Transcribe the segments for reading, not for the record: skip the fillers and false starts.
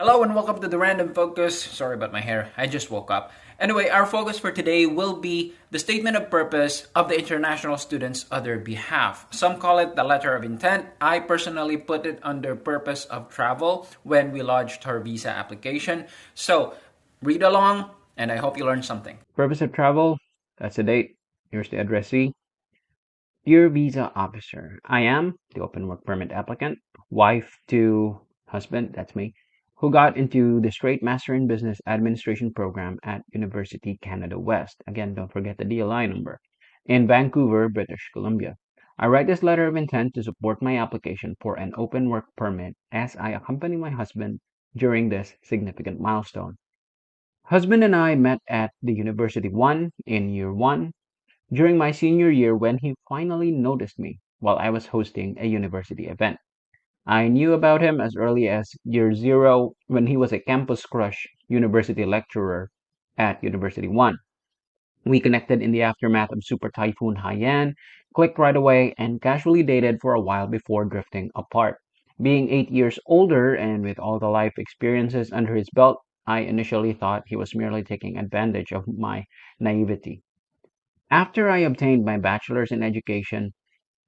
Hello and welcome to the Random Focus. Sorry about my hair, I just woke up. Anyway, our focus for today will be the statement of purpose of the international students on their behalf. Some call it the letter of intent. I personally put it under purpose of travel when we lodged our visa application. So, read along and I hope you learned something. Purpose of travel, that's the date. Here's the addressee. Dear Visa Officer, I am the open work permit applicant, wife to husband, that's me, who got into the straight Master in Business Administration program at University Canada West. Again, don't forget the DLI number. In Vancouver, British Columbia. I write this letter of intent to support my application for an open work permit as I accompany my husband during this significant milestone. Husband and I met at the University 1 in year 1 during my senior year when he finally noticed me while I was hosting a university event. I knew about him as early as year 0 when he was a campus crush university lecturer at University 1. We connected in the aftermath of Super Typhoon Haiyan, clicked right away, and casually dated for a while before drifting apart. Being 8 years older and with all the life experiences under his belt, I initially thought he was merely taking advantage of my naivety. After I obtained my bachelor's in education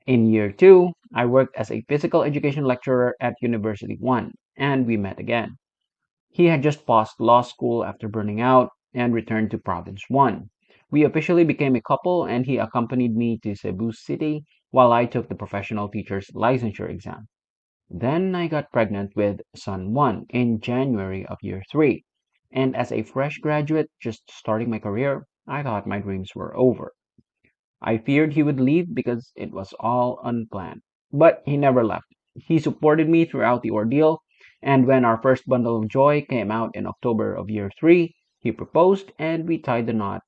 in year 2, I worked as a physical education lecturer at University 1, and we met again. He had just paused law school after burning out and returned to Province 1. We officially became a couple, and he accompanied me to Cebu City while I took the professional teacher's licensure exam. Then I got pregnant with son 1 in January of year 3, and as a fresh graduate just starting my career, I thought my dreams were over. I feared he would leave because it was all unplanned. But he never left. He supported me throughout the ordeal, and when our first bundle of joy came out in October of year 3, he proposed and we tied the knot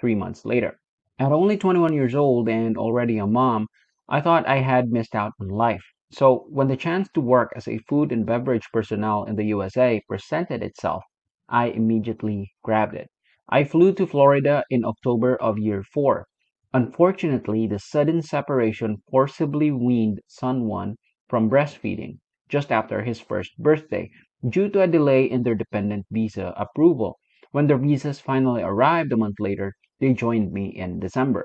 3 months later. At only 21 years old and already a mom, I thought I had missed out on life. So when the chance to work as a food and beverage personnel in the USA presented itself, I immediately grabbed it. I flew to Florida in October of year 4. Unfortunately, the sudden separation forcibly weaned son 1 from breastfeeding just after his first birthday due to a delay in their dependent visa approval. When the visas finally arrived a month later, they joined me in December.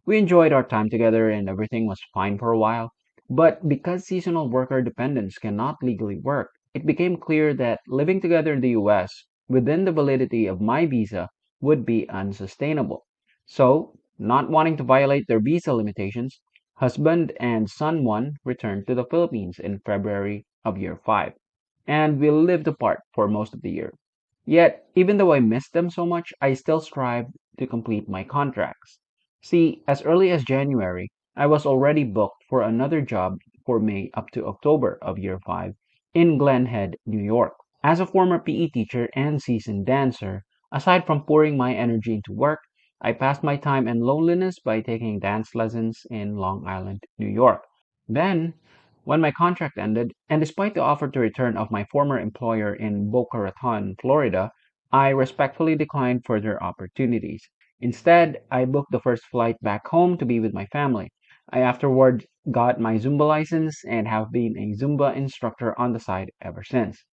We enjoyed our time together and everything was fine for a while, but because seasonal worker dependents cannot legally work, it became clear that living together in the US within the validity of my visa would be unsustainable. So, not wanting to violate their visa limitations, husband and son 1 returned to the Philippines in February of year 5, and we lived apart for most of the year. Yet, even though I missed them so much, I still strived to complete my contracts. See, as early as January, I was already booked for another job for May up to October of year 5 in Glen Head, New York. As a former PE teacher and seasoned dancer, aside from pouring my energy into work, I passed my time in loneliness by taking dance lessons in Long Island, New York. Then, when my contract ended, and despite the offer to return of my former employer in Boca Raton, Florida, I respectfully declined further opportunities. Instead, I booked the first flight back home to be with my family. I afterward got my Zumba license and have been a Zumba instructor on the side ever since.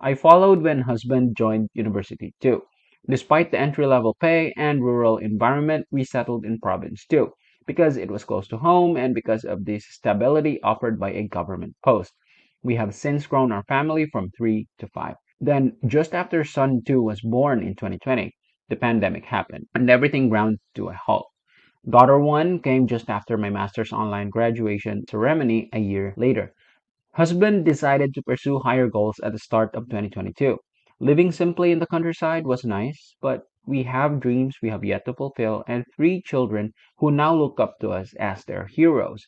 I followed when husband joined university too. Despite the entry-level pay and rural environment, we settled in province too, because it was close to home and because of the stability offered by a government post. We have since grown our family from 3 to 5. Then, just after son 2 was born in 2020, the pandemic happened and everything ground to a halt. Daughter 1 came just after my master's online graduation ceremony a year later. Husband decided to pursue higher goals at the start of 2022. Living simply in the countryside was nice, but we have dreams we have yet to fulfill and 3 children who now look up to us as their heroes.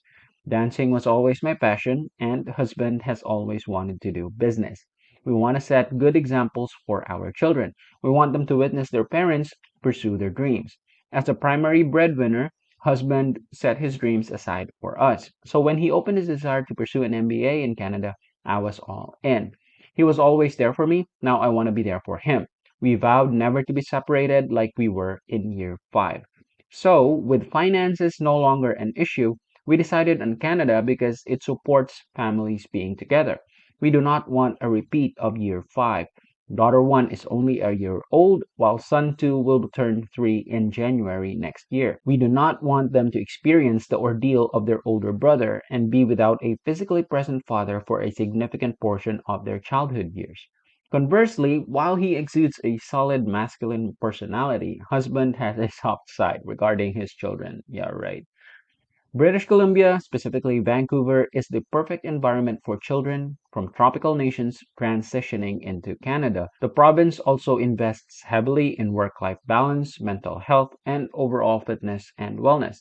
Dancing was always my passion, and husband has always wanted to do business. We want to set good examples for our children. We want them to witness their parents pursue their dreams. As the primary breadwinner, husband set his dreams aside for us. So when he opened his desire to pursue an MBA in Canada, I was all in. He was always there for me. Now I want to be there for him. We vowed never to be separated like we were in year 5. So, with finances no longer an issue, we decided on Canada because it supports families being together. We do not want a repeat of year 5. Daughter 1 is only a year old, while son 2 will turn 3 in January next year. We do not want them to experience the ordeal of their older brother and be without a physically present father for a significant portion of their childhood years. Conversely, while he exudes a solid masculine personality, husband has a soft side regarding his children. Yeah, right. British Columbia, specifically Vancouver, is the perfect environment for children from tropical nations transitioning into Canada. The province also invests heavily in work-life balance, mental health, and overall fitness and wellness.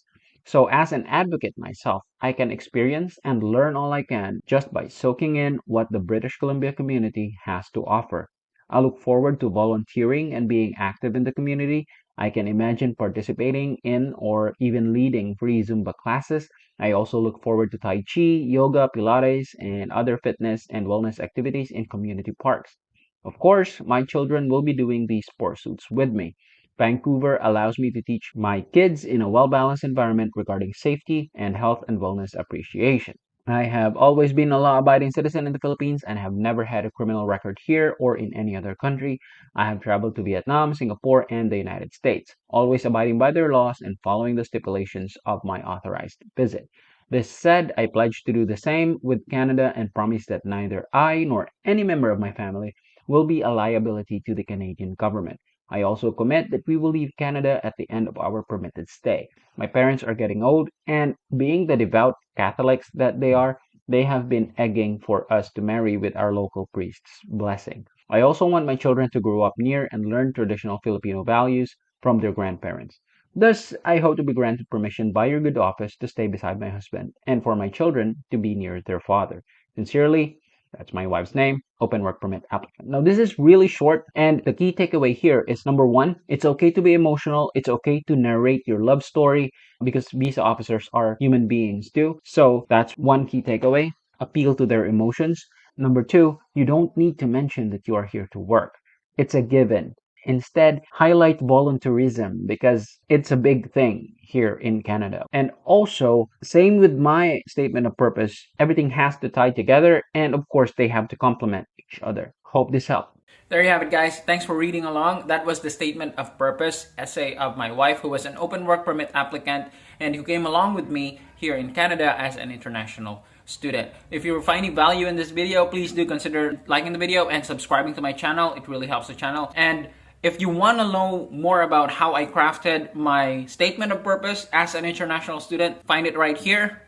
So as an advocate myself, I can experience and learn all I can just by soaking in what the British Columbia community has to offer. I look forward to volunteering and being active in the community. I can imagine participating in or even leading free Zumba classes. I also look forward to Tai Chi, yoga, Pilates, and other fitness and wellness activities in community parks. Of course, my children will be doing these pursuits with me. Vancouver allows me to teach my kids in a well balanced environment regarding safety and health and wellness appreciation. I have always been a law abiding citizen in the Philippines and have never had a criminal record here or in any other country. I have traveled to Vietnam, Singapore, and the United States, always abiding by their laws and following the stipulations of my authorized visit. This said, I pledge to do the same with Canada and promise that neither I nor any member of my family will be a liability to the Canadian government. I also commit that we will leave Canada at the end of our permitted stay. My parents are getting old, and being the devout Catholics that they are, they have been egging for us to marry with our local priest's blessing. I also want my children to grow up near and learn traditional Filipino values from their grandparents. Thus, I hope to be granted permission by your good office to stay beside my husband and for my children to be near their father. Sincerely, that's my wife's name, open work permit applicant. Now, this is really short, and the key takeaway here is number one, it's okay to be emotional. It's okay to narrate your love story because visa officers are human beings too. So that's one key takeaway. Appeal to their emotions. Number two, you don't need to mention that you are here to work. It's a given. Instead, highlight volunteerism because it's a big thing here in Canada. And also, same with my statement of purpose, everything has to tie together and of course they have to complement each other. Hope this helped. There you have it, guys. Thanks for reading along. That was the statement of purpose essay of my wife, who was an open work permit applicant and who came along with me here in Canada as an international student. If you're finding value in this video, please do consider liking the video and subscribing to my channel. It really helps the channel. And if you want to know more about how I crafted my statement of purpose as an international student, find it right here.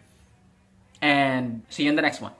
And see you in the next one.